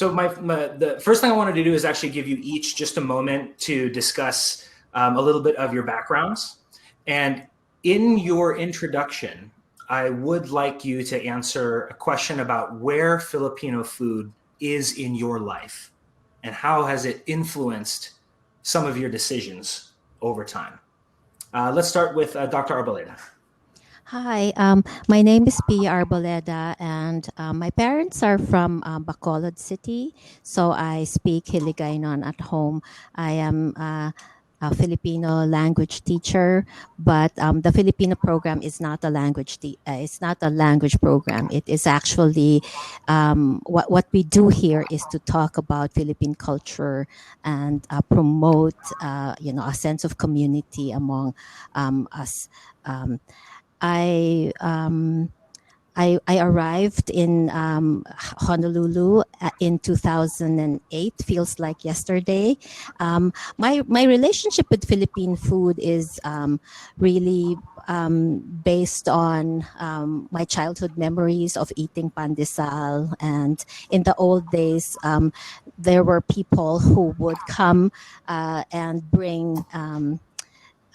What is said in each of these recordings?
So the first thing I wanted to do is actually give you each just a moment to discuss a little bit of your backgrounds. And in your introduction, I would like you to answer a question about where Filipino food is in your life and how has it influenced some of your decisions over time. Let's start with Dr. Arboleda. Hi, my name is Pia Arboleda, and my parents are from Bacolod City, so I speak Hiligaynon at home. I am a Filipino language teacher, but the Filipino program is not a it's not a language program. It is actually what we do here is to talk about Philippine culture and promote a sense of community among us. Um, I I arrived in Honolulu in 2008. Feels like yesterday. My relationship with Philippine food is really based on my childhood memories of eating pandesal. And in the old days, there were people who would come and bring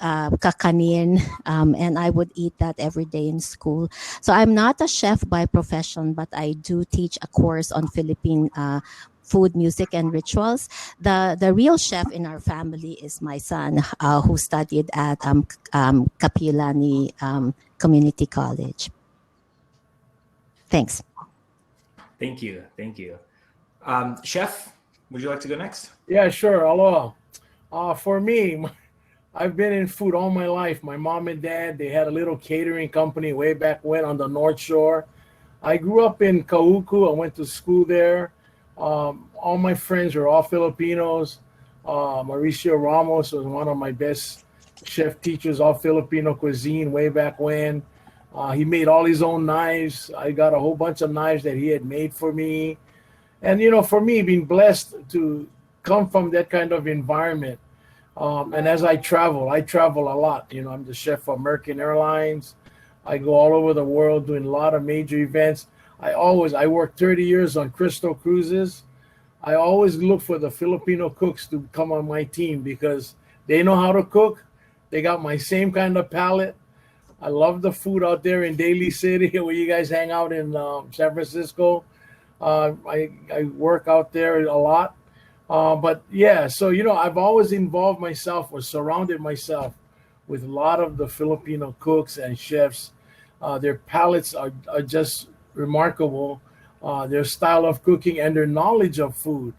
kakanin, and I would eat that every day in school. So I'm not a chef by profession, but I do teach a course on Philippine food, music, and rituals. The real chef in our family is my son, who studied at Kapilani Community College. Thanks. Thank you. Thank you. Chef, would you like to go next? Yeah, sure. Hello. For me, I've been in food all my life. My mom and dad, they had a little catering company way back when on the North Shore. I grew up in Kauku. I went to school there. All my friends are all Filipinos. Mauricio Ramos was one of my best chef teachers, all Filipino cuisine way back when. He made all his own knives. I got a whole bunch of knives that he had made for me. And, for me, being blessed to come from that kind of environment. And as I travel a lot. I'm the chef for American Airlines. I go all over the world doing a lot of major events. I worked 30 years on Crystal Cruises. I always look for the Filipino cooks to come on my team because they know how to cook. They got my same kind of palate. I love the food out there in Daly City where you guys hang out in San Francisco. I work out there a lot. But yeah, so, I've always involved myself or surrounded myself with a lot of the Filipino cooks and chefs. Their palates are just remarkable. Their style of cooking and their knowledge of food.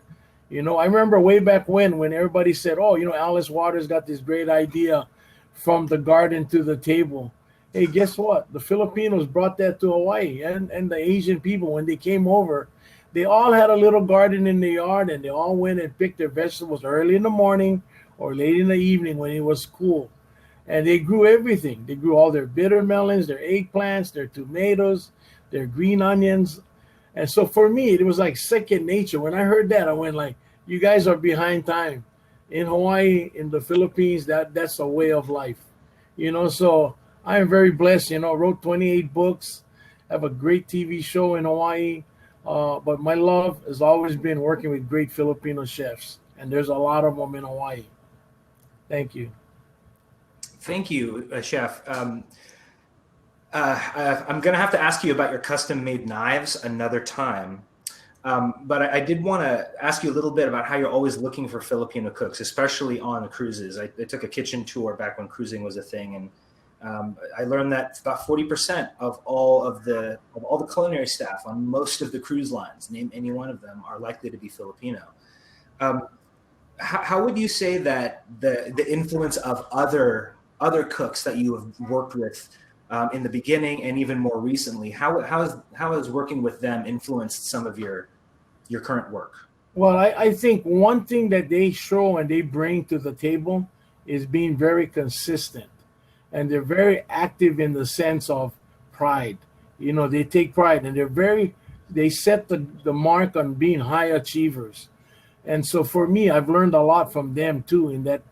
I remember way back when everybody said, oh, Alice Waters got this great idea from the garden to the table. Hey, guess what? The Filipinos brought that to Hawaii and the Asian people when they came over. They all had a little garden in the yard, and they all went and picked their vegetables early in the morning or late in the evening when it was cool. And they grew everything. They grew all their bitter melons, their eggplants, their tomatoes, their green onions. And so for me, it was like second nature. When I heard that, I went like, you guys are behind time. In Hawaii, in the Philippines, that's a way of life. So I am very blessed, wrote 28 books, have a great TV show in Hawaii. But my love has always been working with great Filipino chefs, and there's a lot of them in Hawaii. Thank you. Thank you, Chef. I'm going to have to ask you about your custom-made knives another time. But I did want to ask you a little bit about how you're always looking for Filipino cooks, especially on cruises. I took a kitchen tour back when cruising was a thing, and I learned that about 40% of all the culinary staff on most of the cruise lines, name any one of them, are likely to be Filipino. How would you say that the influence of other cooks that you have worked with in the beginning and even more recently, how has working with them influenced some of your current work? Well, I think one thing that they show and they bring to the table is being very consistent. And they're very active in the sense of pride. They take pride and they set the mark on being high achievers. And so for me, I've learned a lot from them too in that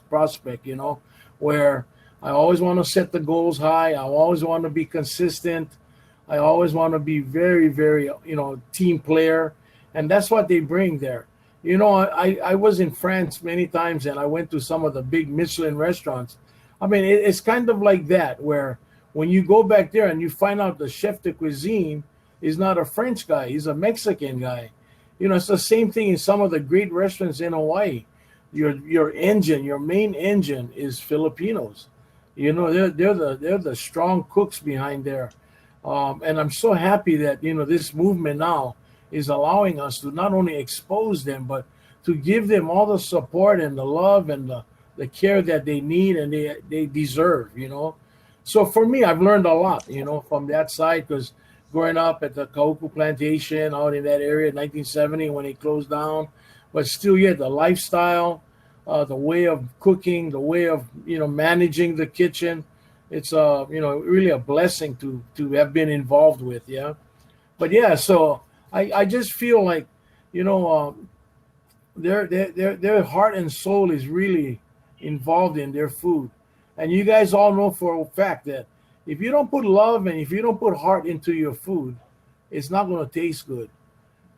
prospect, where I always want to set the goals high. I always want to be consistent. I always want to be very, very, team player. and that's what they bring there. I was in France many times, and I went to some of the big Michelin restaurants. I mean, it's kind of like that, where when you go back there and you find out the chef de cuisine is not a French guy, he's a Mexican guy. It's the same thing in some of the great restaurants in Hawaii. Your main engine is Filipinos. They're the strong cooks behind there. And I'm so happy that this movement now is allowing us to not only expose them, but to give them all the support and the love and the care that they need and they deserve. So for me, I've learned a lot, from that side, because growing up at the Kauku plantation out in that area in 1970 when it closed down, but still, yeah, the lifestyle, the way of cooking, the way of managing the kitchen, it's really a blessing to have been involved with. Yeah, but yeah, so I just feel like their heart and soul is really involved in their food, and you guys all know for a fact that if you don't put love and if you don't put heart into your food, it's not going to taste good.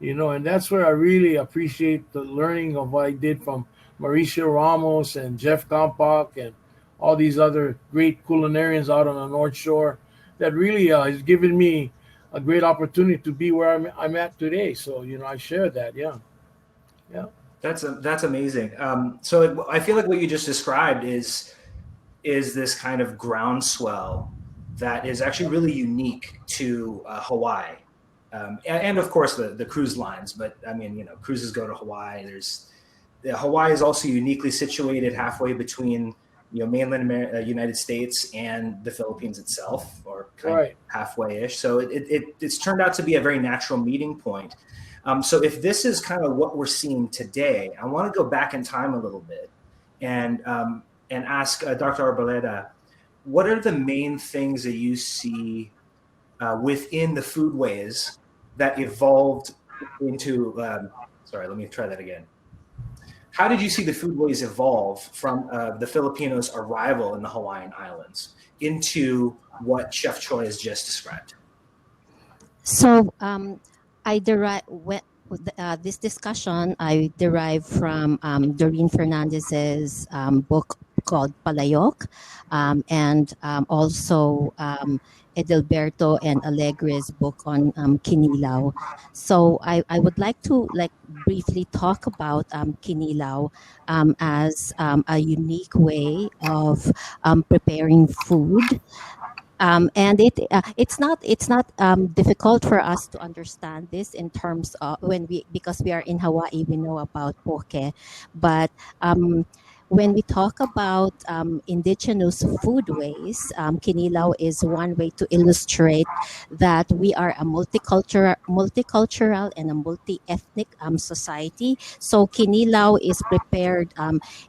And that's where I really appreciate the learning of what I did from Mauricio Ramos and Jeff Compak and all these other great culinarians out on the North Shore that really has given me a great opportunity to be where I'm at today. So, I share that. Yeah. Yeah. That's amazing. So I feel like what you just described is this kind of groundswell that is actually really unique to Hawaii. And of course the cruise lines, but I mean, cruises go to Hawaii. Hawaii is also uniquely situated halfway between, mainland United States and the Philippines itself, or kind of halfway-ish. So it's turned out to be a very natural meeting point. So if this is kind of what we're seeing today, I want to go back in time a little bit and ask Dr. Arboleda, what are the main things that you see within the foodways that evolved into, sorry, let me try that again. How did you see the foodways evolve from the Filipinos' arrival in the Hawaiian Islands into what Chef Choy has just described? So I derive this discussion. I derive from Doreen Fernandez's book called Palayok, and also Edelberto and Alegre's book on Kinilaw. So I would like to briefly talk about Kinilaw as a unique way of preparing food. And it's not difficult for us to understand this in terms of because we are in Hawaii, we know about poke, but when we talk about indigenous foodways, Kinilaw is one way to illustrate that we are a multicultural and a multi-ethnic society. So Kinilaw is prepared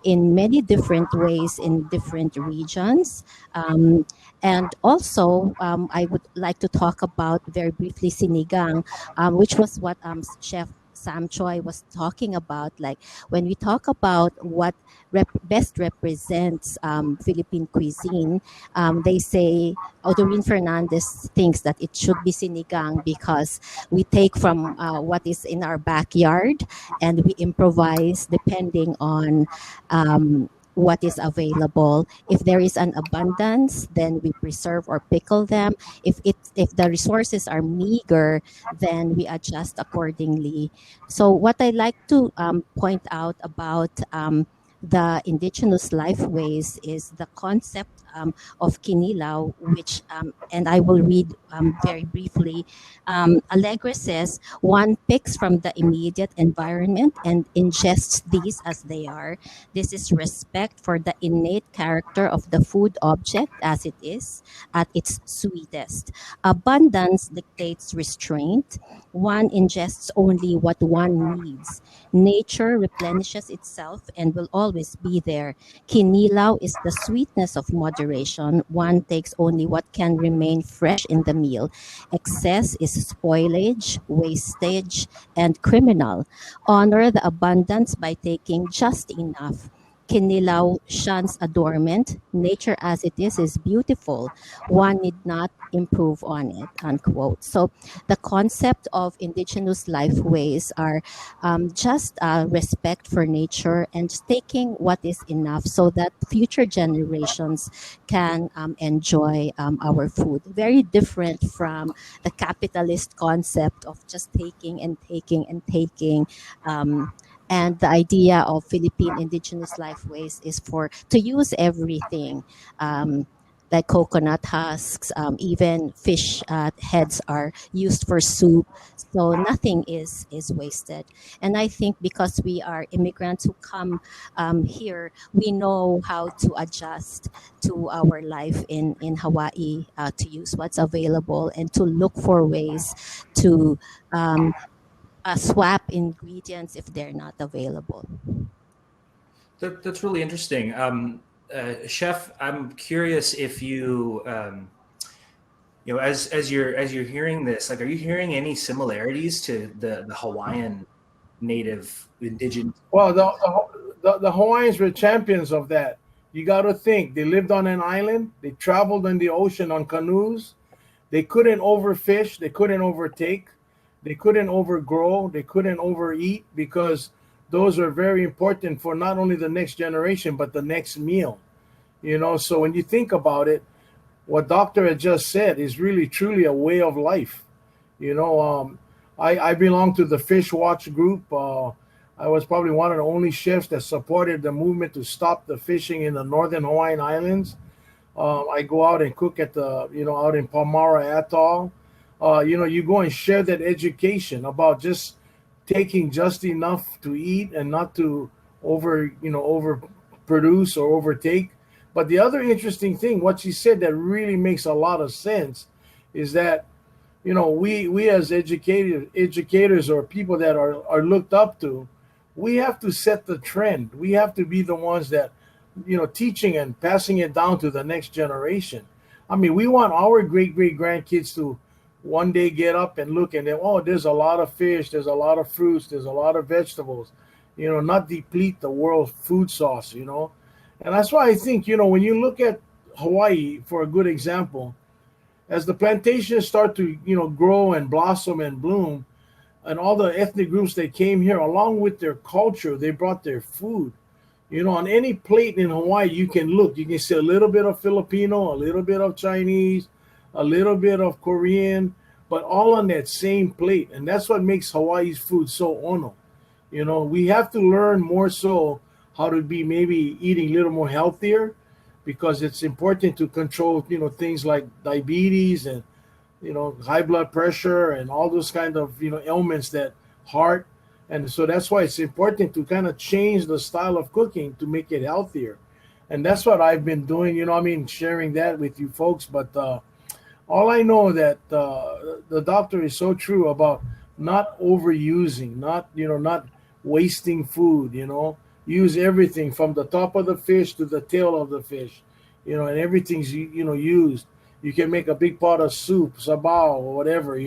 in many different ways in different regions. And also, I would like to talk about very briefly sinigang, which was what Chef Sam Choy was talking about. Like when we talk about what best represents Philippine cuisine, they say, Doreen Fernandez thinks that it should be sinigang because we take from what is in our backyard and we improvise depending on what is available. If there is an abundance, then we preserve or pickle them. If the resources are meager, then we adjust accordingly. So what I like to point out about the indigenous lifeways is the concept of Kinilaw, which, and I will read very briefly. Alegre says, one picks from the immediate environment and ingests these as they are. This is respect for the innate character of the food object as it is at its sweetest. Abundance dictates restraint. One ingests only what one needs. Nature replenishes itself and will always be there. Kinilaw is the sweetness of moderation. One takes only what can remain fresh in the meal. Excess is spoilage, wastage, and criminal. Honor the abundance by taking just enough. Kinilaw shuns adornment. Nature as it is beautiful. One need not improve on it, unquote. So the concept of indigenous lifeways are just respect for nature and just taking what is enough so that future generations can enjoy our food. Very different from the capitalist concept of just taking and taking and taking. And the idea of Philippine indigenous lifeways is for to use everything. Like coconut husks, even fish heads are used for soup. So nothing is wasted. And I think because we are immigrants who come here, we know how to adjust to our life in Hawaii, to use what's available and to look for ways to swap ingredients if they're not available. That's really interesting. Chef, I'm curious if you, as you're hearing this, like, are you hearing any similarities to the Hawaiian native indigenous? Well, the Hawaiians were champions of that. You got to think they lived on an island. They traveled in the ocean on canoes. They couldn't overfish. They couldn't overtake. They couldn't overgrow. They couldn't overeat because those are very important for not only the next generation but the next meal. So when you think about it, what Doctor had just said is really truly a way of life. I belong to the Fish Watch group. I was probably one of the only chefs that supported the movement to stop the fishing in the northern Hawaiian Islands. I go out and cook at out in Palmyra Atoll. You go and share that education about just taking just enough to eat and not to overproduce or overtake. But the other interesting thing, what she said that really makes a lot of sense, is that we as educators or people that are looked up to, we have to set the trend. We have to be the ones that teaching and passing it down to the next generation. I mean, we want our great grandkids to one day get up and look and then, oh, there's a lot of fish, there's a lot of fruits, there's a lot of vegetables, not deplete the world food source, And that's why I think, when you look at Hawaii, for a good example, as the plantations start to, grow and blossom and bloom, and all the ethnic groups that came here, along with their culture, they brought their food. On any plate in Hawaii, you can look. You can see a little bit of Filipino, a little bit of Chinese, a little bit of Korean, but all on that same plate. And that's what makes Hawaii's food so ono. We have to learn more so how to be maybe eating a little more healthier, because it's important to control, things like diabetes and, high blood pressure and all those kind of, ailments that heart. And so that's why it's important to kind of change the style of cooking to make it healthier. And that's what I've been doing, sharing that with you folks. But all I know that the doctor is so true about not overusing, not wasting food, use everything from the top of the fish to the tail of the fish, and everything's, used. You can make a big pot of soup, sabao, or whatever,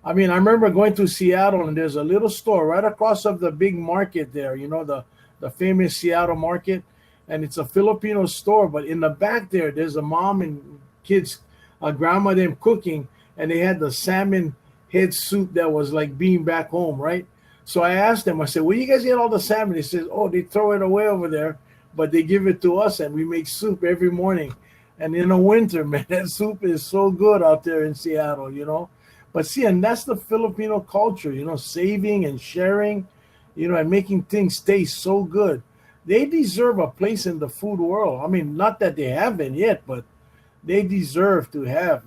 I mean, I remember going to Seattle and there's a little store right across of the big market there, the famous Seattle market. And it's a Filipino store, but in the back there's a mom and kids, a grandma, them cooking, and they had the salmon head soup that was like being back home, right? So I asked them, I said, where you guys get all the salmon? They said, oh, they throw it away over there, but they give it to us and we make soup every morning. And in the winter, man, that soup is so good out there in Seattle, But see, and that's the Filipino culture, saving and sharing, and making things taste so good. They deserve a place in the food world. I mean, not that they haven't yet, but they deserve to have,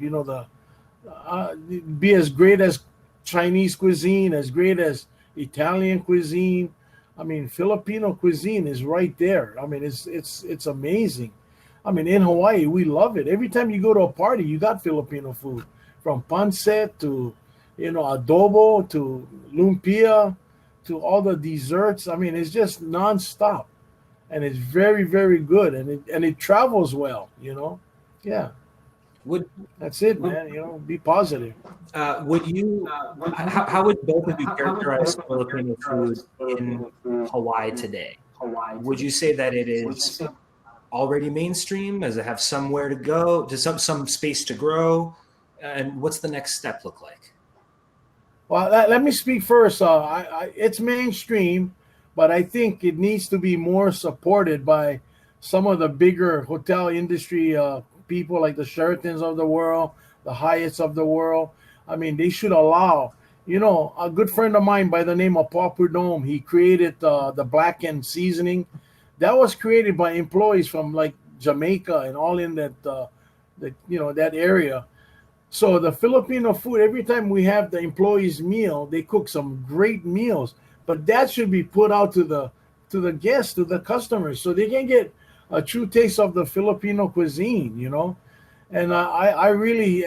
be as great as Chinese cuisine, as great as Italian cuisine. I mean, Filipino cuisine is right there. I mean, it's amazing. I mean, in Hawaii, we love it. Every time you go to a party, you got Filipino food, from pancit to, adobo to lumpia to all the desserts. I mean, it's just nonstop, and it's very, very good, and it travels well. Yeah. That's it, man. Be positive. Would you? How would both of you characterize Filipino food in Hawaii today? would you say that it is already mainstream? Does it have somewhere to go? Does some space to grow? And what's the next step look like? Well, let me speak first. It's mainstream, but I think it needs to be more supported by some of the bigger hotel industry people, like the Sheratons of the world, the Hyatts of the world. I mean, they should allow. A good friend of mine by the name of Paul Prudhomme, he created the blackened seasoning. That was created by employees from like Jamaica and all in that area. So the Filipino food, every time we have the employees' meal, they cook some great meals. But that should be put out to the guests, to the customers, so they can get a true taste of the Filipino cuisine. And I really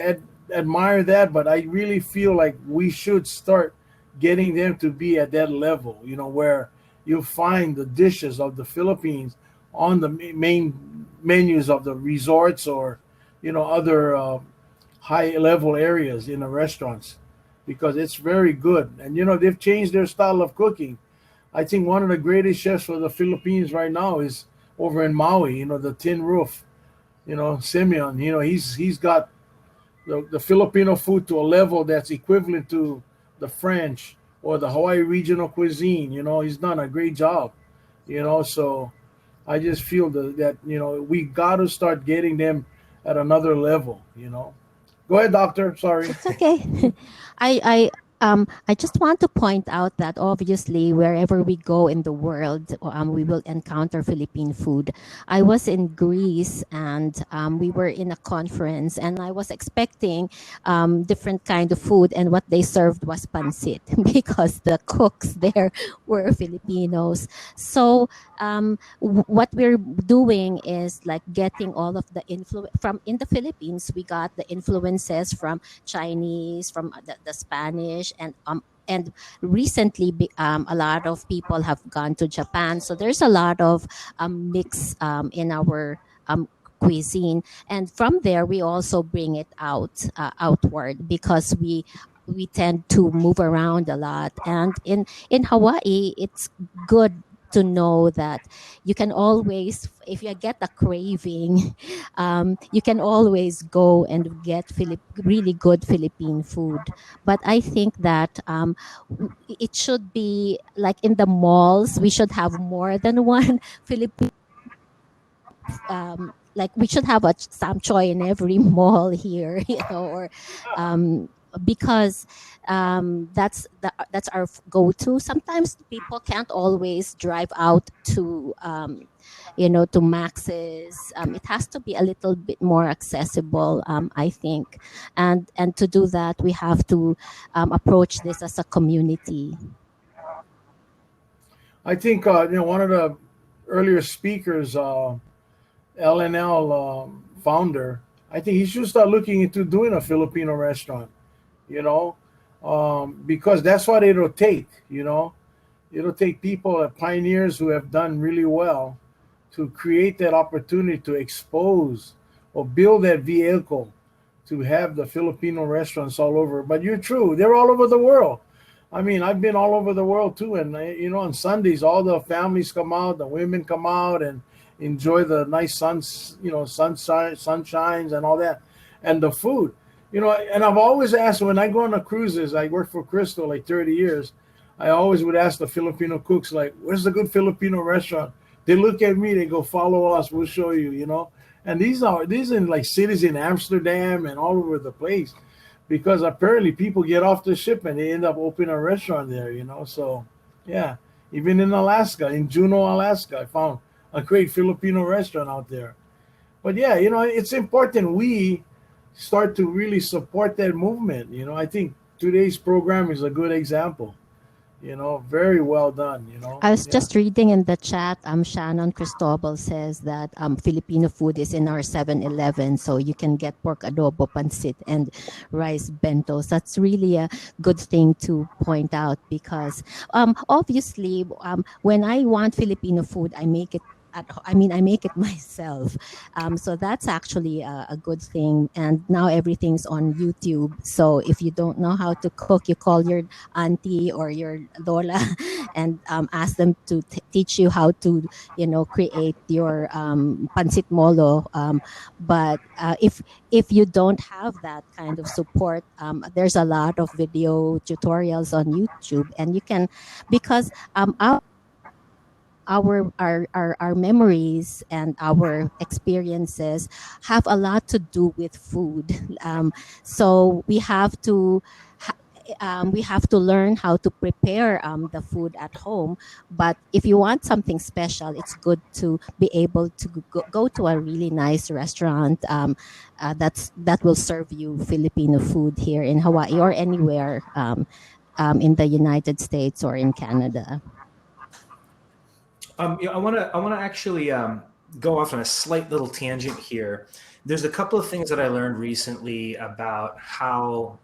admire that, but I really feel like we should start getting them to be at that level, where you'll find the dishes of the Philippines on the main menus of the resorts or, other high level areas in the restaurants, because it's very good. And they've changed their style of cooking. I think one of the greatest chefs for the Philippines right now is over in Maui, the Tin Roof, Simeon. He's got the Filipino food to a level that's equivalent to the French or the Hawai'i Regional Cuisine. He's done a great job. So I just feel that we got to start getting them at another level. Go ahead, doctor. Sorry. It's okay. I just want to point out that obviously wherever we go in the world, we will encounter Philippine food. I was in Greece and we were in a conference and I was expecting different kind of food, and what they served was pancit because the cooks there were Filipinos. So what we're doing is like getting all of the influence from in the Philippines. We got the influences from Chinese, from the Spanish, and recently a lot of people have gone to Japan. So there's a lot of mix in our cuisine, and from there we also bring it outward because we tend to move around a lot. And in Hawaii, it's good to know that you can always, if you get a craving, you can always go and get really good Philippine food. But I think that it should be like in the malls, we should have more than one Philippine. Like we should have a Sam Choy in every mall here, or because that's our go-to. Sometimes people can't always drive out to to Max's. It has to be a little bit more accessible, I think, and to do that we have to approach this as a community. I think one of the earlier speakers, LNL founder, I think he should start looking into doing a Filipino restaurant. Because that's what it'll take. It'll take people, pioneers who have done really well, to create that opportunity to expose or build that vehicle to have the Filipino restaurants all over. But you're true, they're all over the world. I mean, I've been all over the world too, and on Sundays, all the families come out, the women come out and enjoy the nice sunshines and all that, and the food. And I've always asked, when I go on the cruises, I worked for Crystal like 30 years. I always would ask the Filipino cooks, like, where's the good Filipino restaurant? They look at me, they go, follow us, we'll show you, And these in like cities in Amsterdam and all over the place, because apparently people get off the ship and they end up opening a restaurant there, So, yeah, even in Alaska, in Juneau, Alaska, I found a great Filipino restaurant out there. But yeah, it's important we start to really support that movement. I think today's program is a good example. Very well done. I was just reading in the chat, Shannon Cristobal says that Filipino food is in our 7-Eleven, so you can get pork adobo, pancit, and rice bentos. That's really a good thing to point out because obviously when I want Filipino food, I make it I mean, I make it myself. So that's actually a good thing. And now everything's on YouTube. So if you don't know how to cook, you call your auntie or your lola and ask them to teach you how to, create your pancit molo. But if you don't have that kind of support, there's a lot of video tutorials on YouTube, and you can, because our memories and our experiences have a lot to do with food. So we have to learn how to prepare the food at home. But if you want something special, it's good to be able to go to a really nice restaurant that will serve you Filipino food here in Hawaii or anywhere in the United States or in Canada. I want to actually go off on a slight little tangent here. There's a couple of things that I learned recently about how,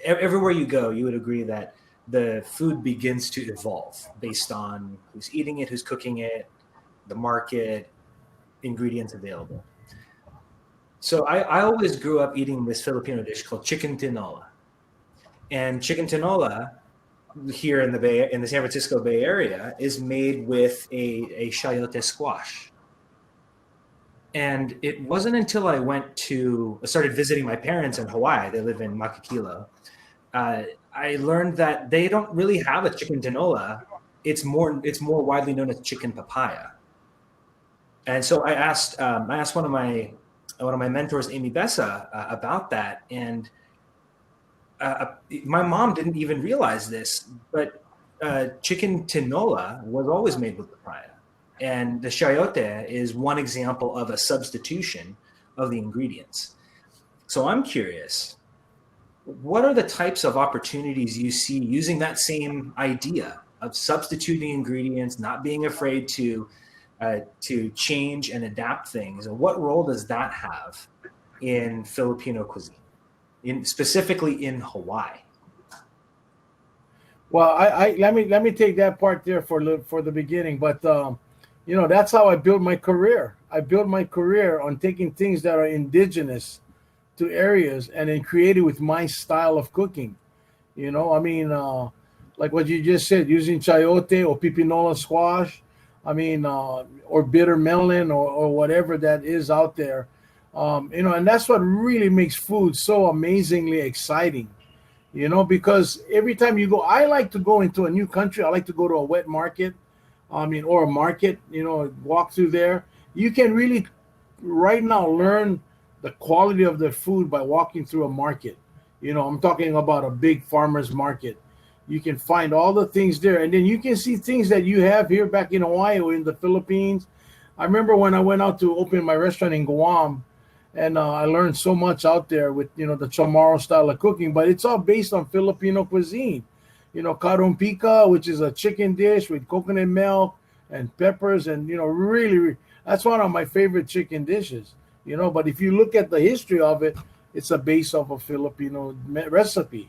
everywhere you go, you would agree that the food begins to evolve based on who's eating it, who's cooking it, the market, ingredients available. So I always grew up eating this Filipino dish called chicken tinola. And chicken tinola here in the San Francisco Bay Area is made with a chayote squash. And it wasn't until I started visiting my parents in Hawaii, they live in Makakilo, I learned that they don't really have a chicken tinola. It's more widely known as chicken papaya. And so I asked one of my mentors, Amy Bessa, about that, and my mom didn't even realize this, but chicken tinola was always made with papaya. And the chayote is one example of a substitution of the ingredients. So I'm curious, what are the types of opportunities you see using that same idea of substituting ingredients, not being afraid to change and adapt things? And what role does that have in Filipino cuisine? Specifically in Hawaii? Well, I let me take that part there for the beginning, but that's how I built my career. I built my career on taking things that are indigenous to areas and then create it with my style of cooking. Like what you just said, using chayote or pipinola squash, or bitter melon or whatever that is out there. And that's what really makes food so amazingly exciting, because every time you go, I like to go into a new country. I like to go to a wet market, or a market, walk through there. You can really right now learn the quality of the food by walking through a market. I'm talking about a big farmer's market. You can find all the things there, and then you can see things that you have here back in Hawaii or in the Philippines. I remember when I went out to open my restaurant in Guam, and I learned so much out there with, the Chamorro style of cooking, but it's all based on Filipino cuisine. Karumpika, which is a chicken dish with coconut milk and peppers, and, really, that's one of my favorite chicken dishes, but if you look at the history of it, it's a base of a Filipino recipe,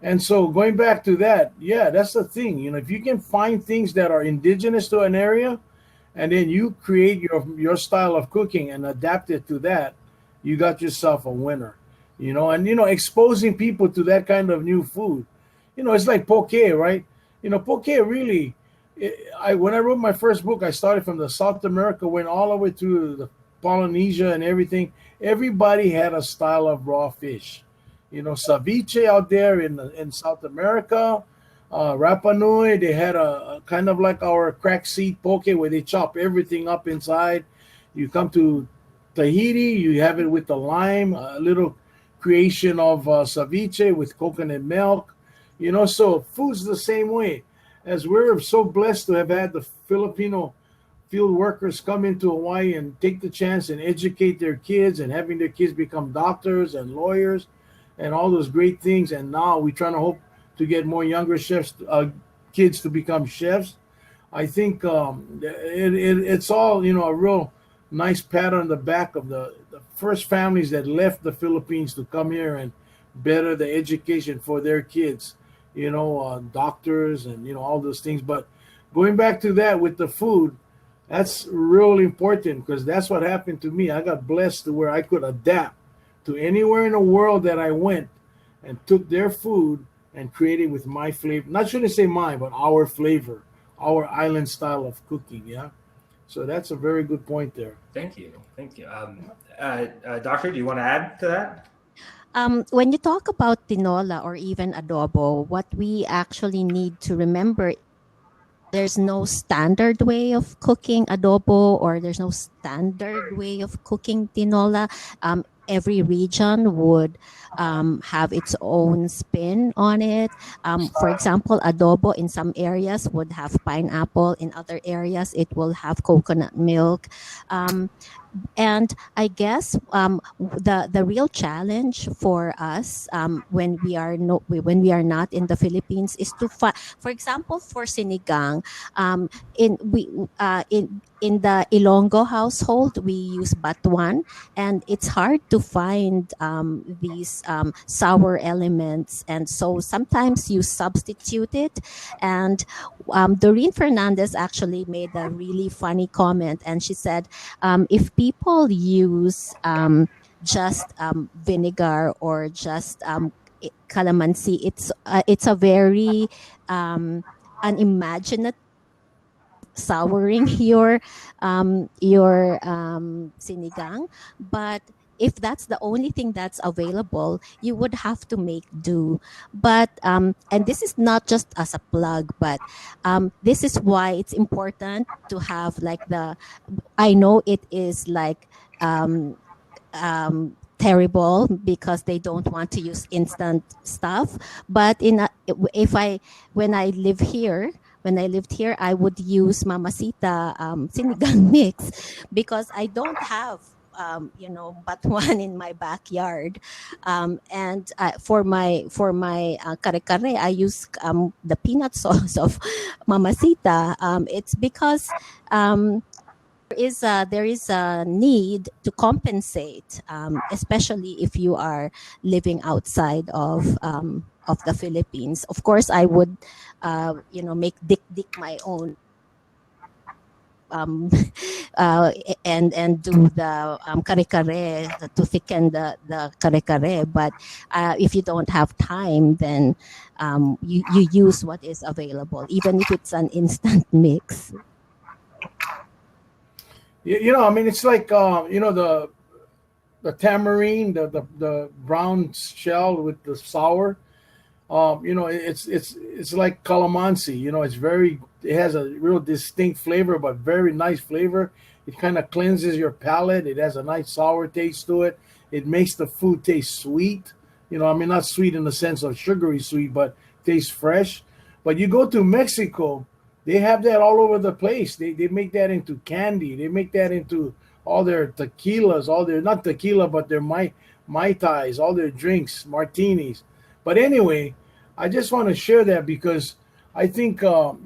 And so going back to that, yeah, that's the thing. If you can find things that are indigenous to an area, and then you create your style of cooking and adapt it to that, you got yourself a winner. And exposing people to that kind of new food. It's like poke, right? Poke really. When I wrote my first book, I started from the South America, went all the way to the Polynesia and everything. Everybody had a style of raw fish. Ceviche out there in South America. Rapa Nui, they had a kind of like our crack seed poke where they chop everything up inside. You come to Tahiti, you have it with the lime, a little creation of ceviche with coconut milk. So food's the same way. As we're so blessed to have had the Filipino field workers come into Hawaii and take the chance and educate their kids and having their kids become doctors and lawyers and all those great things. And now we're trying to hope to get more younger chefs, kids to become chefs. I think it's all, a real nice pat on the back of the first families that left the Philippines to come here and better the education for their kids, doctors and, all those things. But going back to that with the food, That's really important because that's what happened to me. I got blessed to where I could adapt to anywhere in the world that I went and took their food and created with my flavor. Not shouldn't say mine, but our flavor, our island style of cooking. Yeah. So that's a very good point there. Thank you. Thank you. Doctor, do you want to add to that? When you talk about tinola or even adobo, what we actually need to remember, there's no standard way of cooking adobo, or there's no standard way of cooking tinola. Every region would have its own spin on it. For example, adobo in some areas would have pineapple. In other areas, it will have coconut milk. Um, and I guess the real challenge for us when we are when we are not in the Philippines is to find, for example, for sinigang, in we in the Ilonggo household we use batuan, and it's hard to find these sour elements, and so sometimes you substitute it. And Doreen Fernandez actually made a really funny comment, and she said, if people use just vinegar or just calamansi, it's a very unimaginative souring your sinigang. But if that's the only thing that's available, you would have to make do. But and this is not just as a plug, but this is why it's important to have like the, I know it is like terrible because they don't want to use instant stuff. But if I when I live here, when I lived here, I would use Mamacita sinigang mix because I don't have batuan in my backyard. And for my kare kare, I use the peanut sauce of Mamacita. It's because there is a need to compensate, especially if you are living outside of the Philippines. Of course, I would, make dik my own, um, uh, and do the kare kare to thicken the kare kare. But if you don't have time, then you use what is available, even if it's an instant mix. I mean, it's like the tamarind, the brown shell with the sour. It's like calamansi. It has a real distinct flavor, but very nice flavor. It kind of cleanses your palate. It has a nice sour taste to it. It makes the food taste sweet. I mean, not sweet in the sense of sugary sweet, but tastes fresh. But you go to Mexico, they have that all over the place. They make that into candy. They make that into all their tequilas, all their, not tequila, but their mai tais, all their drinks, martinis. But anyway, I just want to share that because I think one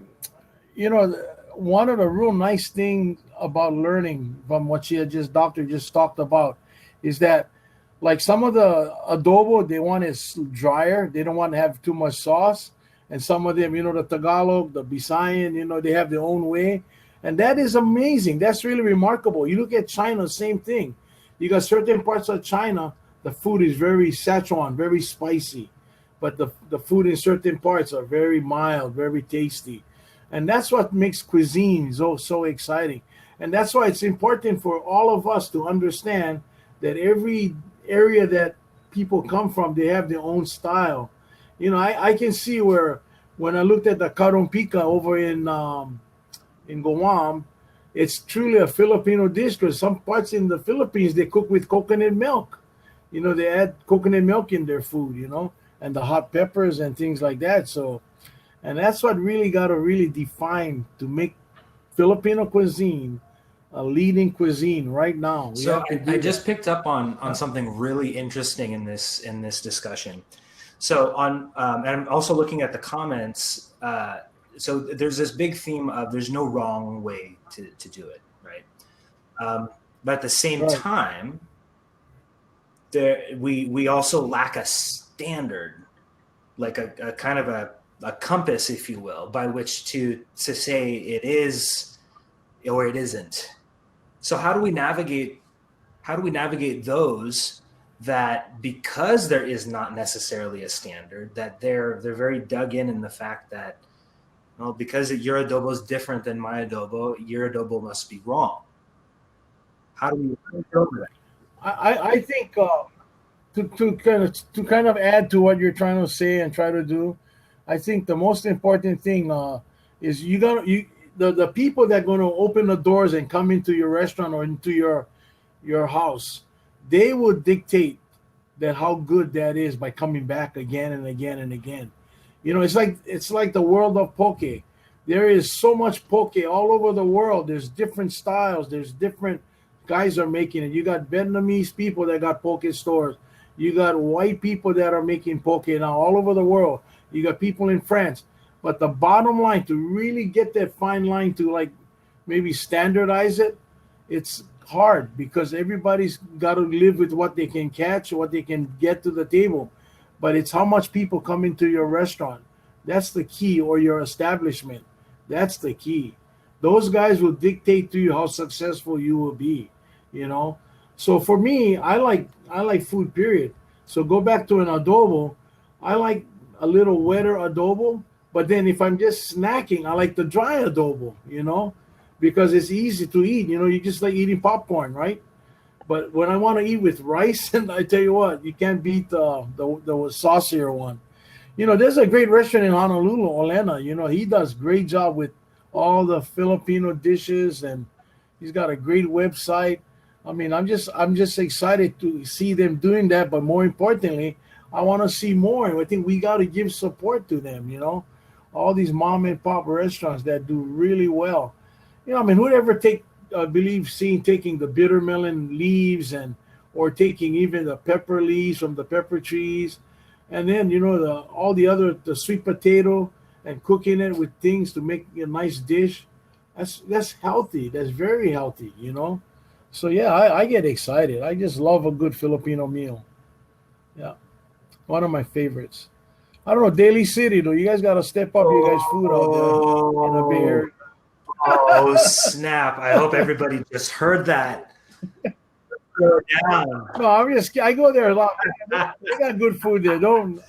of the real nice things about learning from what doctor just talked about is that, like, some of the adobo they want is drier. They don't want to have too much sauce. And some of them, the Tagalog, the Bisayan, they have their own way. And that is amazing. That's really remarkable. You look at China, same thing. You got certain parts of China, the food is very Szechuan, very spicy. But the food in certain parts are very mild, very tasty. And that's what makes cuisine so exciting. And that's why it's important for all of us to understand that every area that people come from, they have their own style. I can see where when I looked at the karumpika over in Guam, it's truly a Filipino dish because some parts in the Philippines they cook with coconut milk. They add coconut milk in their food, and the hot peppers and things like that. So, and that's what really got to really define to make Filipino cuisine a leading cuisine right now. So I just picked up on something really interesting in this discussion. So and I'm also looking at the comments. So there's this big theme of there's no wrong way to do it, right? But at the same time, we also lack a standard, like a kind of a compass, if you will, by which to say or it isn't. So how do we navigate those that, because there is not necessarily a standard, that they're very dug in the fact that, well, because your adobo is different than my adobo, your adobo must be wrong. How do we get over that? I think to kind of add to what you're trying to say and try to do, I think the most important thing is the people that are going to open the doors and come into your restaurant or into your house, they will dictate that how good that is by coming back again and again and again. It's like the world of poke. There is so much poke all over the world. There's different styles. There's different guys are making it. You got Vietnamese people that got poke stores. You got white people that are making poke now all over the world. You got people in France. But the bottom line, to really get that fine line to like maybe standardize it, it's hard because everybody's got to live with what they can catch, what they can get to the table. But it's how much people come into your restaurant. That's the key, or your establishment. That's the key. Those guys will dictate to you how successful you will be, you know. So for me, I like food, period. So go back to an adobo. I like a little wetter adobo, but then if I'm just snacking, I like the dry adobo, you know, because it's easy to eat. You know, you just like eating popcorn, right? But when I want to eat with rice, and I tell you what, you can't beat the saucier one. You know, there's a great restaurant in Honolulu, Olena. You know, he does great job with all the Filipino dishes, and he's got a great website. I mean, I'm just excited to see them doing that. But more importantly, I want to see more, and I think we got to give support to them. You know, all these mom and pop restaurants that do really well. You know, I mean, who'd ever taking the bitter melon leaves or taking even the pepper leaves from the pepper trees, and then you know the sweet potato and cooking it with things to make a nice dish. That's healthy. That's very healthy. You know, so yeah, I get excited. I just love a good Filipino meal. Yeah, one of my favorites. I don't know, Daly City though. You guys got to step up your guys' food out there in the Bay Area. Oh, snap. I hope everybody just heard that. No, I go there a lot. They got good food there.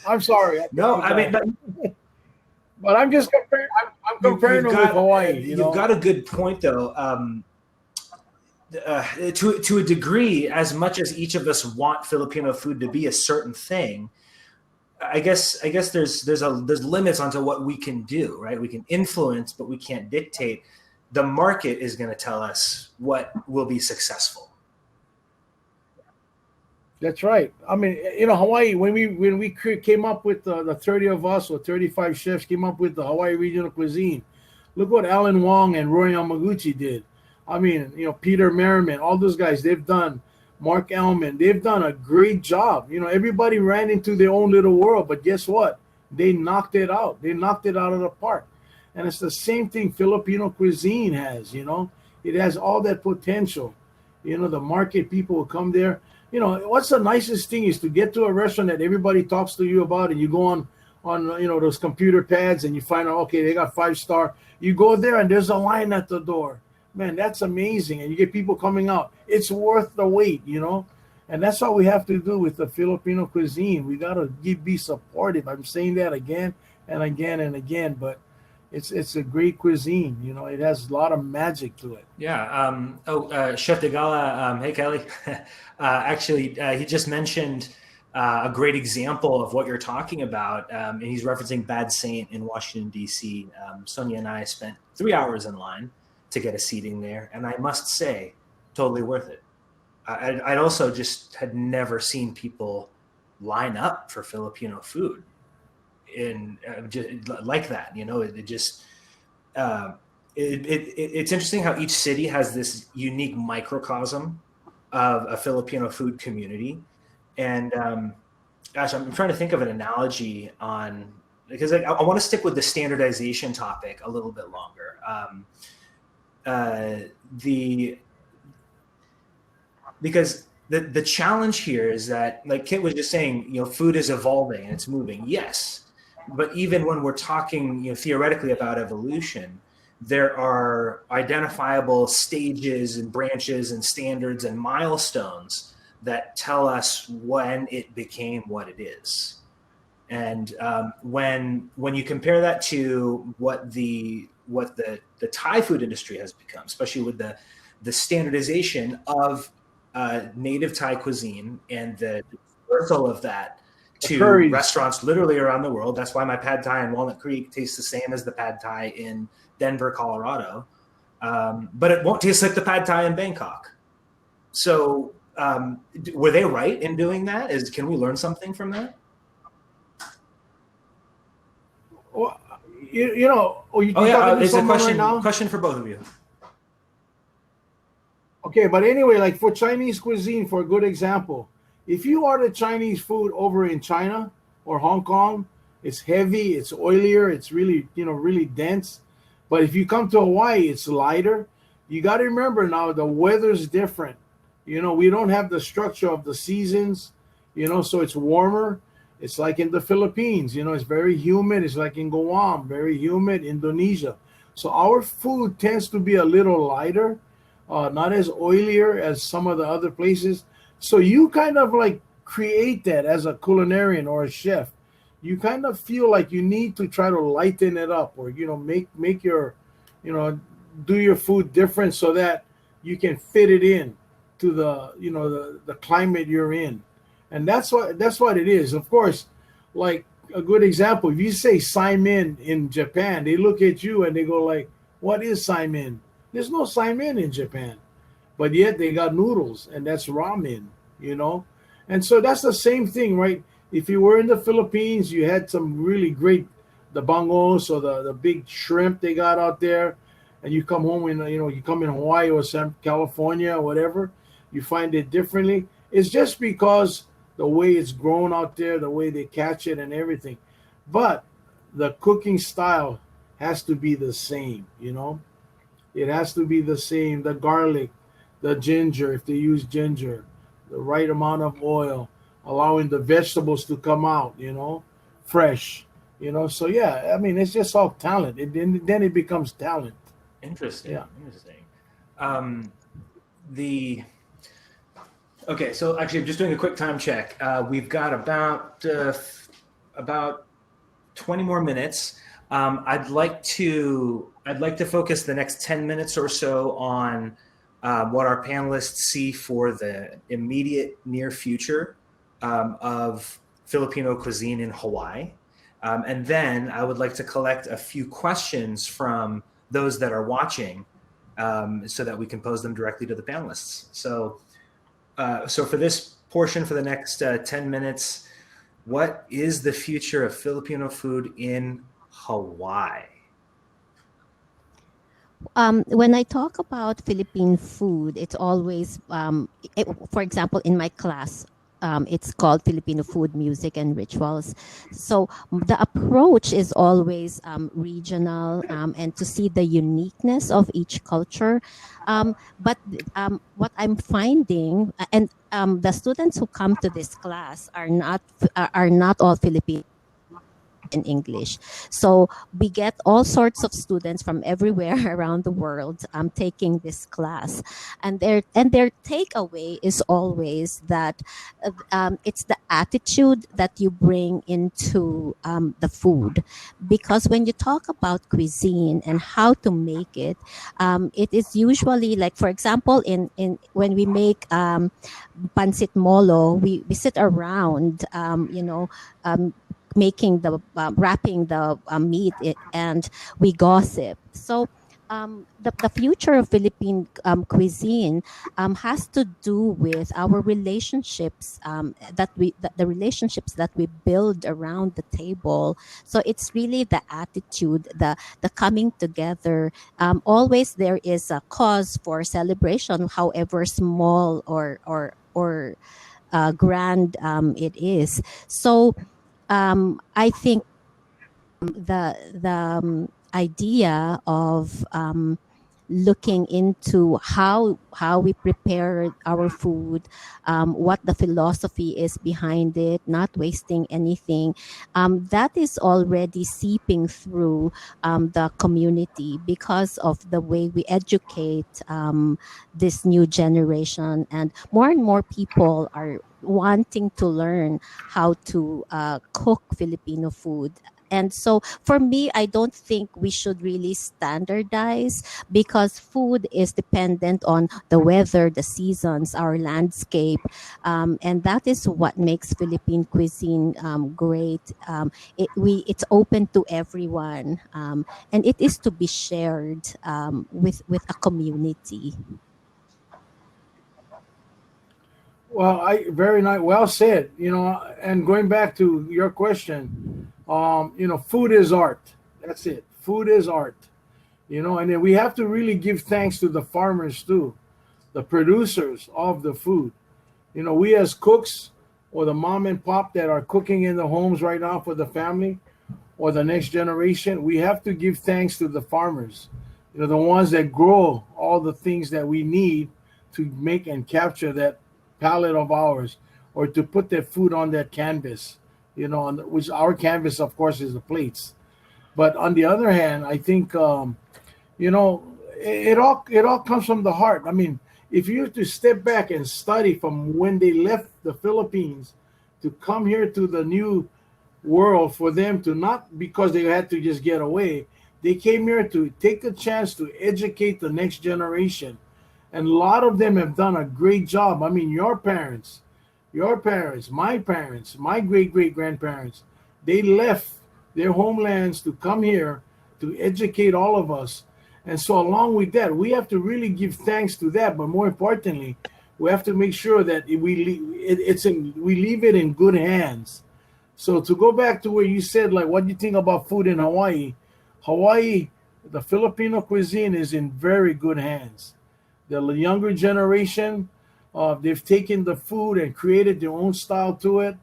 I'm sorry. No, I mean, but I'm just comparing. I'm comparing them with Hawaii. You've got a good point, though. To a degree, as much as each of us want Filipino food to be a certain thing, I guess there's limits onto what we can do, right? We can influence, but we can't dictate. The market is going to tell us what will be successful. That's right. I mean, you know, Hawaii, when we came up with the 30 of us or 35 chefs came up with the Hawai'i Regional Cuisine, look what Alan Wong and Roy Yamaguchi did. I mean, you know, Peter Merriman, all those guys, Mark Ellman, they've done a great job. You know, everybody ran into their own little world, but guess what? They knocked it out. They knocked it out of the park. And it's the same thing Filipino cuisine has, you know. It has all that potential. You know, the market, people will come there. You know, what's the nicest thing is to get to a restaurant that everybody talks to you about, and you go on you know, those computer pads and you find out, okay, they got 5-star. You go there and there's a line at the door. Man, that's amazing. And you get people coming out. It's worth the wait, you know. And that's all we have to do with the Filipino cuisine. We got to be supportive. I'm saying that again and again and again, but it's a great cuisine. You know, it has a lot of magic to it. Yeah. Chef de Gala, hey, Kelly. Actually, he just mentioned a great example of what you're talking about. And he's referencing Bad Saint in Washington, D.C. Sonia and I spent 3 hours in line to get a seating there. And I must say, totally worth it. I'd also just had never seen people line up for Filipino food in just like that. You know, it's interesting how each city has this unique microcosm of a Filipino food community. And gosh, I'm trying to think of an analogy because I want to stick with the standardization topic a little bit longer. Because the challenge here is that, like Kit was just saying, you know, food is evolving and it's moving. Yes. But even when we're talking, you know, theoretically about evolution, there are identifiable stages and branches and standards and milestones that tell us when it became what it is. And when you compare that to what the Thai food industry has become, especially with the standardization of native Thai cuisine and the dispersal of that to curries. restaurants literally around the world. That's why my pad Thai in Walnut Creek tastes the same as the pad Thai in Denver, Colorado, but it won't taste like the pad Thai in Bangkok. So were they right in doing that? Can we learn something from that? Well, you know, it's a question, right now? Question for both of you. Okay, but anyway, like for Chinese cuisine, for a good example, if you order Chinese food over in China or Hong Kong, it's heavy, it's oilier, it's really, really dense. But if you come to Hawaii, it's lighter. You got to remember now the weather's different. We don't have the structure of the seasons, so it's warmer. It's like in the Philippines, it's very humid. It's like in Guam, very humid, Indonesia. So our food tends to be a little lighter, not as oilier as some of the other places. So you kind of like create that as a culinarian or a chef. You kind of feel like you need to try to lighten it up, or make your, do your food different so that you can fit it in to the climate you're in. And that's what it is. Of course, like a good example, if you say saimin in Japan, they look at you and they go like, what is saimin? There's no saimin in Japan. But yet they got noodles, and that's ramen, And so that's the same thing, right? If you were in the Philippines, you had some really great, the bangos or the big shrimp they got out there, and you come home and, you come in Hawaii or California or whatever, you find it differently. It's just because the way it's grown out there, the way they catch it and everything. But the cooking style has to be the same, It has to be the same. The garlic, the ginger, if they use ginger, the right amount of oil, allowing the vegetables to come out, fresh, So yeah, I mean, it's just all talent. Then it becomes talent. Interesting. Yeah. Interesting. Okay, so actually, I'm just doing a quick time check. We've got about 20 more minutes. I'd like to focus the next 10 minutes or so on what our panelists see for the immediate near future of Filipino cuisine in Hawaii. And then I would like to collect a few questions from those that are watching so that we can pose them directly to the panelists. So for this portion, for the next 10 minutes, what is the future of Filipino food in Hawaii? When I talk about Philippine food, it's always, for example, in my class, it's called Filipino Food, Music, and Rituals. So the approach is always regional and to see the uniqueness of each culture. But what I'm finding, and the students who come to this class are not all Filipino in English. So we get all sorts of students from everywhere around the world taking this class, and their takeaway is always that it's the attitude that you bring into the food, because when you talk about cuisine and how to make it, it is usually like, for example, in when we make pancit molo, we sit around, making the wrapping the meat and we gossip. So the future of Philippine cuisine has to do with our relationships the relationships that we build around the table. So it's really the attitude, the coming together. Always there is a cause for celebration, however small or grand it is. So I think the idea of looking into how we prepare our food, what the philosophy is behind it, not wasting anything. That is already seeping through the community because of the way we educate this new generation, and more people are wanting to learn how to cook Filipino food. And so for me, I don't think we should really standardize, because food is dependent on the weather, the seasons, our landscape. And that is what makes Philippine cuisine great. It's open to everyone, and it is to be shared with a community. Well, I very nice, well said. And going back to your question, food is art. That's it. Food is art. And then we have to really give thanks to the farmers too, the producers of the food. We as cooks, or the mom and pop that are cooking in the homes right now for the family or the next generation, we have to give thanks to the farmers. The ones that grow all the things that we need to make and capture that palate of ours, or to put that food on that canvas, which our canvas, of course, is the plates. But on the other hand, I think, it all comes from the heart. I mean, if you have to step back and study from when they left the Philippines to come here to the new world, for them to, not because they had to just get away, they came here to take a chance to educate the next generation. And a lot of them have done a great job. I mean, your parents, my parents, my great great grandparents, they left their homelands to come here to educate all of us. And so, along with that, we have to really give thanks to that. But more importantly, we have to make sure that we leave it in good hands. So, to go back to where you said, like, what do you think about food in Hawaii? Hawaii, the Filipino cuisine is in very good hands. The younger generation, they've taken the food and created their own style to it.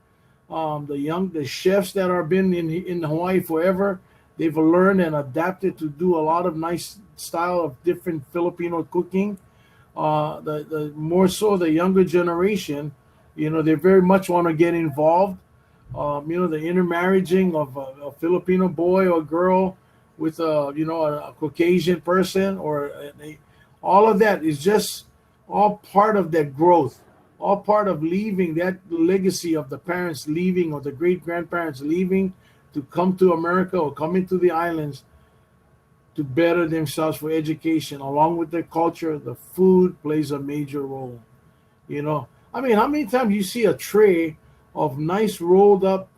The chefs that have been in Hawaii forever, they've learned and adapted to do a lot of nice style of different Filipino cooking. The more so the younger generation, they very much want to get involved. The intermarrying of a Filipino boy or girl with a Caucasian person, or all of that is just all part of that growth, all part of leaving that legacy of the parents leaving, or the great grandparents leaving, to come to America or come into the islands to better themselves for education. Along with their culture, the food plays a major role. I mean, how many times you see a tray of nice rolled up,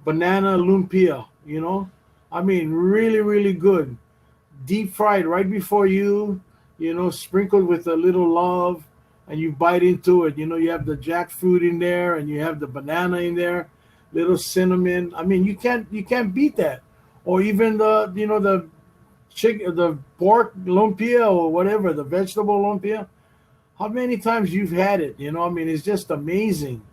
banana lumpia, I mean, really, really good, deep fried right before you, sprinkled with a little love, and you bite into it. You have the jackfruit in there, and you have the banana in there, little cinnamon. I mean, you can't beat that. Or even the chicken, the pork lumpia, or whatever, the vegetable lumpia. How many times you've had it? I mean, it's just amazing.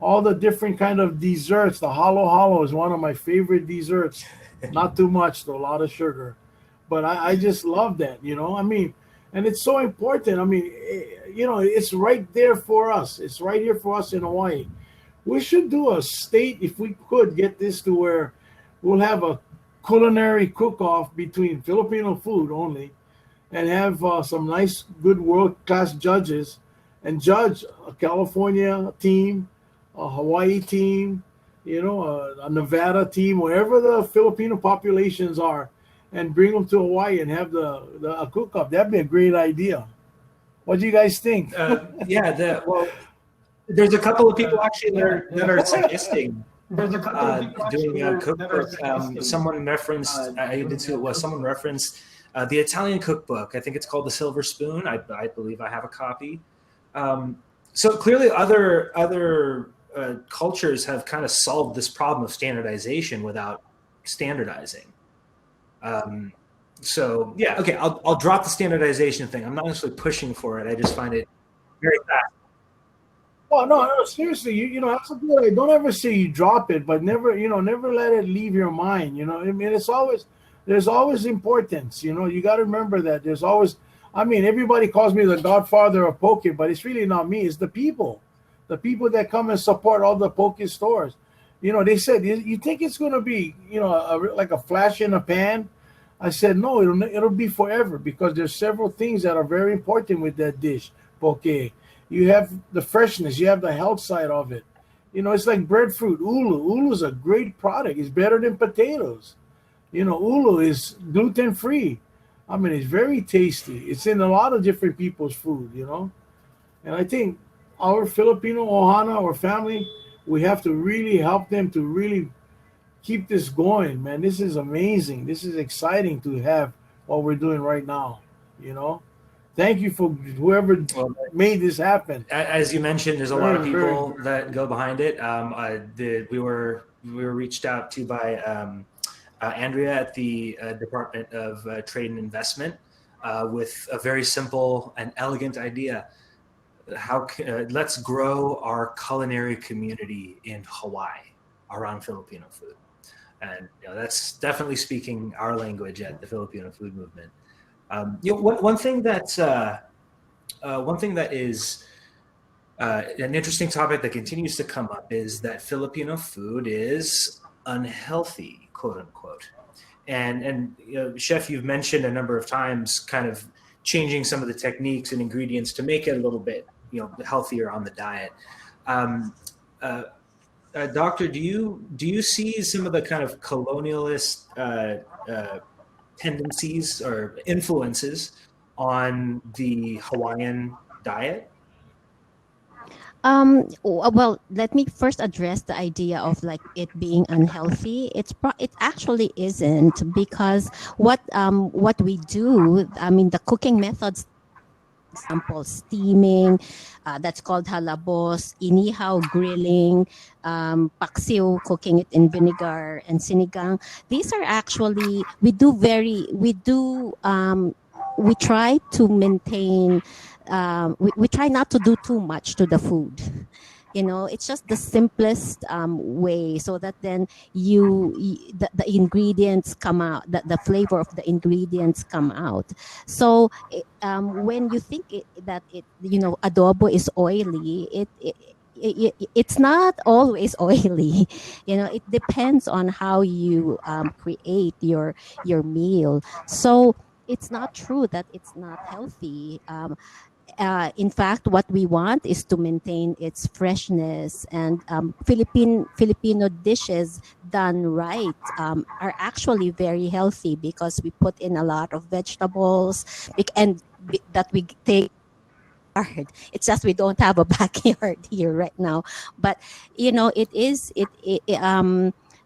All the different kind of desserts. The halo halo is one of my favorite desserts. Not too much though, a lot of sugar, but I just love that. I mean, and it's so important. I mean, it's right there for us. It's right here for us in Hawaii. We should do a state, if we could get this to where we'll have a culinary cook-off between Filipino food only, and have some nice, good world-class judges, and judge a California team, a Hawaii team, a Nevada team, wherever the Filipino populations are, and bring them to Hawaii and have a cook-off. That'd be a great idea. What do you guys think? Yeah, well, there's a couple of people actually that are suggesting doing a cookbook. Someone referenced, I did see it was, someone referenced the Italian cookbook. I think it's called The Silver Spoon. I believe I have a copy. So clearly other cultures have kind of solved this problem of standardization without standardizing. So yeah, okay, I'll drop the standardization thing. I'm not necessarily pushing for it. I just find it very fast. Well, no, seriously, that's a good idea. Don't ever say you drop it, but never let it leave your mind. I mean, it's always, there's always importance. You got to remember that there's always. I mean, everybody calls me the godfather of poke, but it's really not me. It's the people that come and support all the poke stores. They said, you think it's going to be, like a flash in a pan? I said, no, it'll be forever, because there's several things that are very important with that dish, poke. You have the freshness, you have the health side of it. It's like breadfruit, ulu. Ulu is a great product. It's better than potatoes. Ulu is gluten free. I mean, it's very tasty. It's in a lot of different people's food, And I think our Filipino ohana or family, we have to really help them to really keep this going, man. This is amazing. This is exciting to have what we're doing right now, Thank you for whoever made this happen. As you mentioned, there's a lot of people that go behind it. We were reached out to by Andrea at the Department of Trade and Investment with a very simple and elegant idea. Let's grow our culinary community in Hawaii around Filipino food, and that's definitely speaking our language at the Filipino Food Movement. One thing that is an interesting topic that continues to come up is that Filipino food is unhealthy, quote unquote. And Chef, you've mentioned a number of times kind of changing some of the techniques and ingredients to make it a little bit healthier on the diet. Doctor, do you see some of the kind of colonialist tendencies or influences on the Hawaiian diet? Well, let me first address the idea of like it being unhealthy. It actually isn't, because what we do, I mean, the cooking methods, example, steaming, that's called halabos, inihaw, grilling, paksiw, cooking it in vinegar, and sinigang. These are actually, we try to maintain, we try not to do too much to the food. It's just the simplest way, so that then the ingredients come out, the flavor of the ingredients come out. So when you think that adobo is oily, it's not always oily. It depends on how you create your meal. So it's not true that it's not healthy. In fact, what we want is to maintain its freshness, and Filipino dishes done right are actually very healthy, because we put in a lot of vegetables and that we take. It's just we don't have a backyard here right now, but it is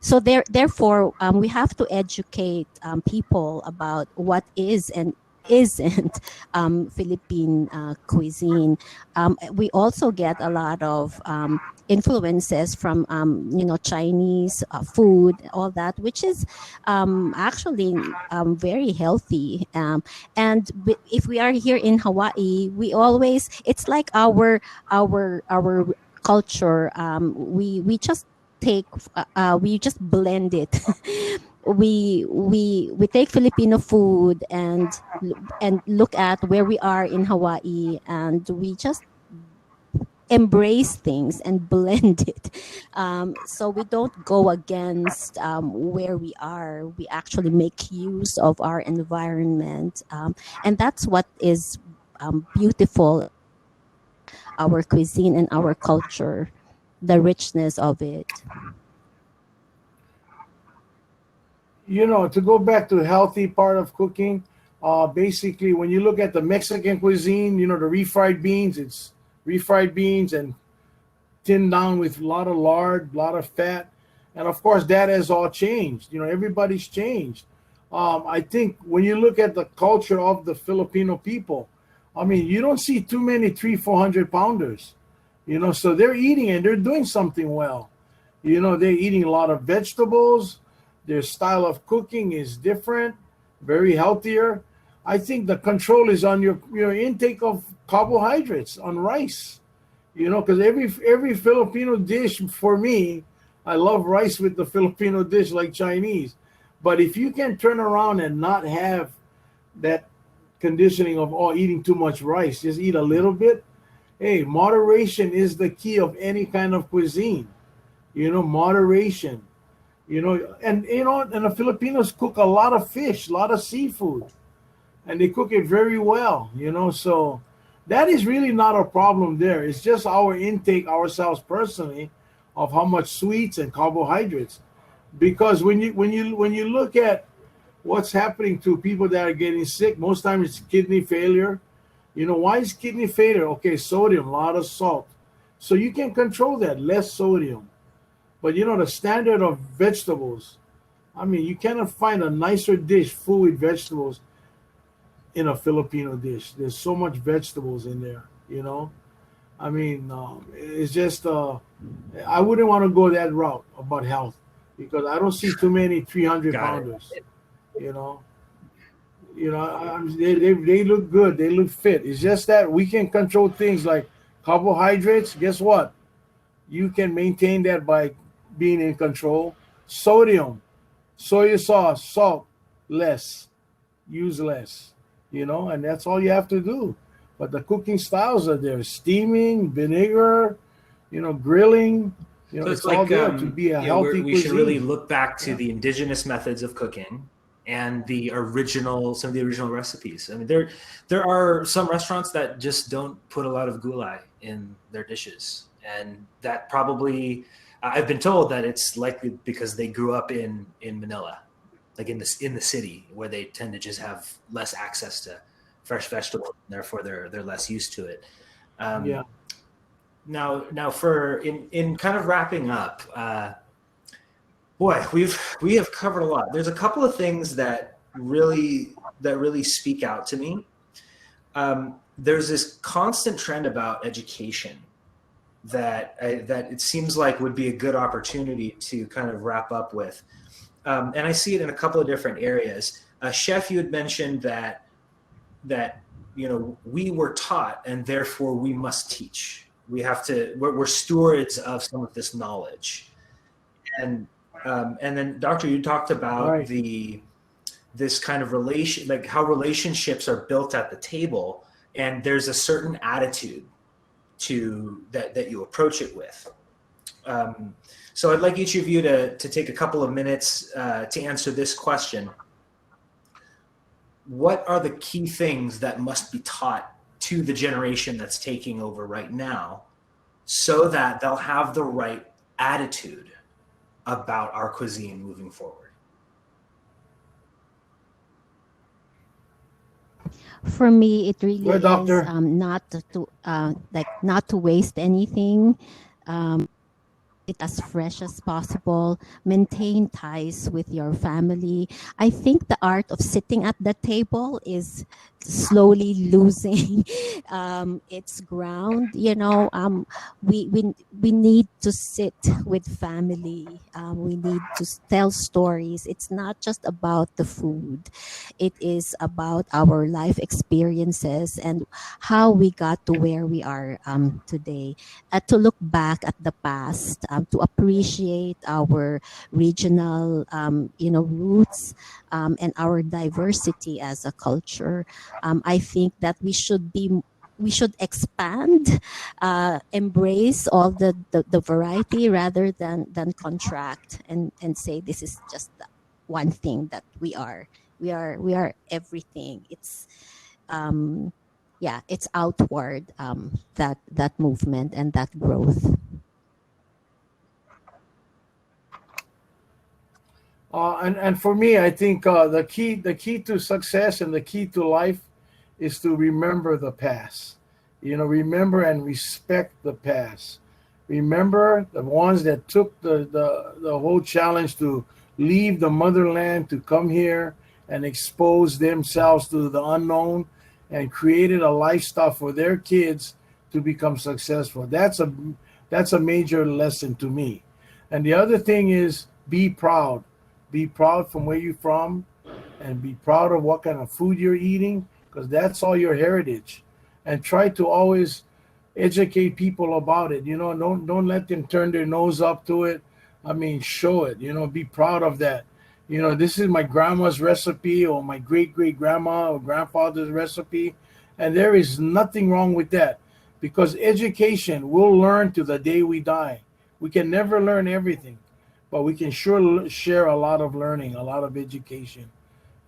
so therefore we have to educate people about what is and isn't Philippine cuisine. We also get a lot of influences from Chinese food, all that, which is actually very healthy. And if we are here in Hawaii, it's like our culture. We just we just blend it. we take Filipino food and look at where we are in Hawaii, and we just embrace things and blend it. So we don't go against where we are. We actually make use of our environment, and that's what is beautiful. Our cuisine and our culture, the richness of it. To go back to the healthy part of cooking, basically when you look at the Mexican cuisine, the refried beans, it's refried beans and thinned down with a lot of lard, a lot of fat. And of course, that has all changed. Everybody's changed. I think when you look at the culture of the Filipino people, I mean, you don't see too many 300-400 pounders, so they're eating and they're doing something well. They're eating a lot of vegetables. Their style of cooking is different, very healthier. I think the control is on your intake of carbohydrates, on rice. Because every Filipino dish, for me, I love rice with the Filipino dish like Chinese. But if you can turn around and not have that conditioning of eating too much rice, just eat a little bit. Hey, moderation is the key of any kind of cuisine. Moderation. And the Filipinos cook a lot of fish, a lot of seafood, and they cook it very well. So that is really not a problem there. It's just our intake ourselves personally of how much sweets and carbohydrates. Because when you look at what's happening to people that are getting sick, most times it's kidney failure. Why is kidney failure? Okay, sodium, a lot of salt. So you can control that, less sodium. But the standard of vegetables, I mean, you cannot find a nicer dish full with vegetables in a Filipino dish. There's so much vegetables in there. I mean, it's just, I wouldn't want to go that route about health because I don't see too many 300 pounders, they look good. They look fit. It's just that we can control things like carbohydrates. Guess what? You can maintain that by being in control. Sodium, soy sauce, salt, less. Use less, and that's all you have to do. But the cooking styles are there: steaming, vinegar, grilling. So it's all there to be a healthy we cuisine. should really look back to the indigenous methods of cooking and some of the original recipes. I mean, there are some restaurants that just don't put a lot of gulai in their dishes, and that probably I've been told that it's likely because they grew up in Manila, like in the city, where they tend to just have less access to fresh vegetables, and therefore they're less used to it. Now for in kind of wrapping up, boy, we have covered a lot. There's a couple of things that really speak out to me. There's this constant trend about education that it seems like would be a good opportunity to kind of wrap up with. And I see it in a couple of different areas. Chef, you had mentioned that we were taught and therefore we must teach. We're stewards of some of this knowledge. And then Doctor, you talked about this kind of relation, like how relationships are built at the table, and there's a certain attitude to that you approach it with. So I'd like each of you to take a couple of minutes to answer this question. What are the key things that must be taught to the generation that's taking over right now so that they'll have the right attitude about our cuisine moving forward? For me, it really Good, is Doctor. not to waste anything. It as fresh as possible, maintain ties with your family. I think the art of sitting at the table is slowly losing its ground. We need to sit with family. We need to tell stories. It's not just about the food. It is about our life experiences and how we got to where we are today. To look back at the past, to appreciate our regional, roots and our diversity as a culture. I think that we should expand, embrace all the variety rather than contract and say this is just one thing that we are. We are everything. It's it's outward, that movement and that growth. And for me, I think the key to success and the key to life is to remember the past. Remember and respect the past. Remember the ones that took the whole challenge to leave the motherland to come here and expose themselves to the unknown and created a lifestyle for their kids to become successful. That's a major lesson to me. And the other thing is be proud. Be proud from where you're from and be proud of what kind of food you're eating because that's all your heritage. And try to always educate people about it. Don't let them turn their nose up to it. I mean, show it, be proud of that. This is my grandma's recipe or my great great grandma or grandfather's recipe. And there is nothing wrong with that, because education we'll learn to the day we die. We can never learn everything, but we can sure share a lot of learning, a lot of education.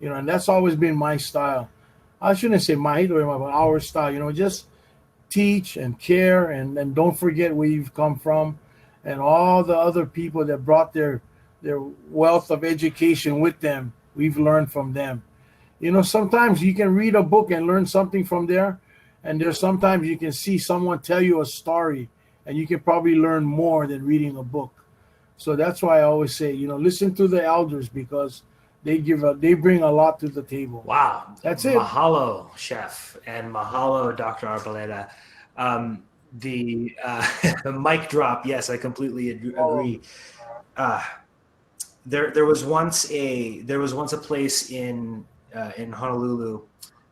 And that's always been my style. I shouldn't say my, but our style, just teach and care, and don't forget where you've come from and all the other people that brought their wealth of education with them. We've learned from them. Sometimes you can read a book and learn something from there, and there's sometimes you can see someone tell you a story and you can probably learn more than reading a book. So that's why I always say, listen to the elders, because they bring a lot to the table. Wow. That's it. Mahalo, chef, and mahalo, Dr. Arboleda. The the mic drop. Yes, I completely agree. There was once a place in Honolulu.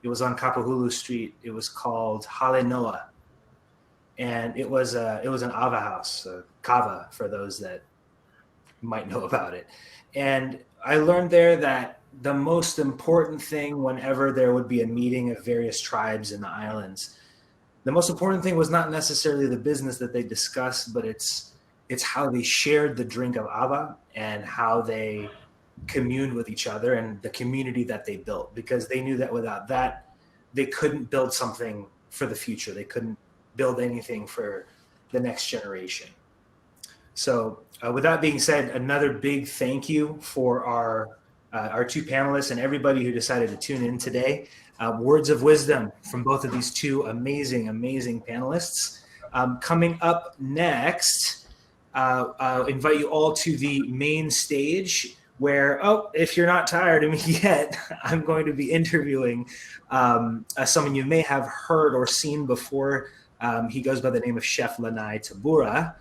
It was on Kapahulu Street. It was called Hale Noa, and it was an ava house, a kava for those that might know about it. And I learned there that the most important thing whenever there would be a meeting of various tribes in the islands, the most important thing was not necessarily the business that they discussed, but it's how they shared the drink of ava and how they communed with each other and the community that they built, because they knew that without that, they couldn't build something for the future. They couldn't build anything for the next generation. So with that being said, another big thank you for our two panelists and everybody who decided to tune in today. Words of wisdom from both of these two amazing panelists. Coming up next, I'll invite you all to the main stage where, if you're not tired of me yet, I'm going to be interviewing someone you may have heard or seen before. He goes by the name of Chef Lanai Tabura.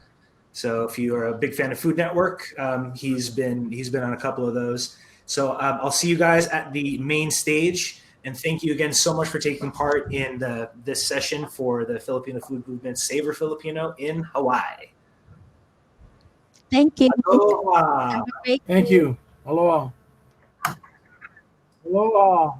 So if you are a big fan of Food Network, he's been on a couple of those. So I'll see you guys at the main stage. And thank you again so much for taking part in this session for the Filipino Food Movement Savor Filipino in Hawaii. Thank you. Aloha. Have a great Thank day. you. Aloha. Aloha.